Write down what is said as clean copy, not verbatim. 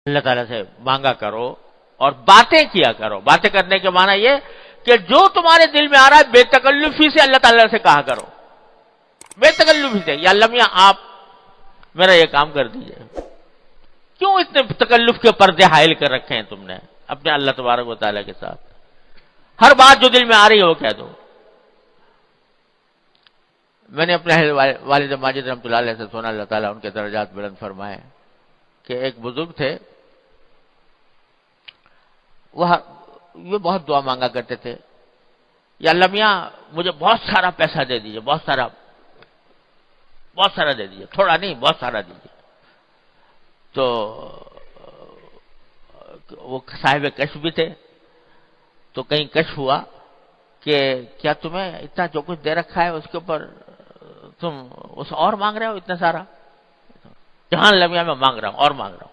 اللہ تعالیٰ سے مانگا کرو اور باتیں کیا کرو. باتیں کرنے کے معنی یہ کہ جو تمہارے دل میں آ رہا ہے بے تکلفی سے اللہ تعالیٰ سے کہا کرو, بے تکلفی سے. یا اللہ میاں آپ میرا یہ کام کر دیجئے. کیوں اتنے تکلف کے پردے حائل کر رکھے ہیں تم نے اپنے اللہ تبارک و تعالیٰ کے ساتھ؟ ہر بات جو دل میں آ رہی ہے وہ کہہ دو. میں نے اپنے والد ماجد رحمۃ اللہ علیہ سے سنا, اللہ تعالیٰ ان کے درجات بلند فرمائے, کہ ایک بزرگ تھے, وہ بہت دعا مانگا کرتے تھے, یا اللہ میاں مجھے بہت سارا پیسہ دے دیجئے, بہت سارا دے دیجئے, تھوڑا نہیں بہت سارا دیجئے. تو وہ صاحب کشف بھی تھے, تو کہیں کشف ہوا کہ کیا تمہیں اتنا جو کچھ دے رکھا ہے اس کے اوپر تم اس اور مانگ رہے ہو اتنا سارا؟ جہاں اللہ میاں میں مانگ رہا ہوں اور مانگ رہا ہوں.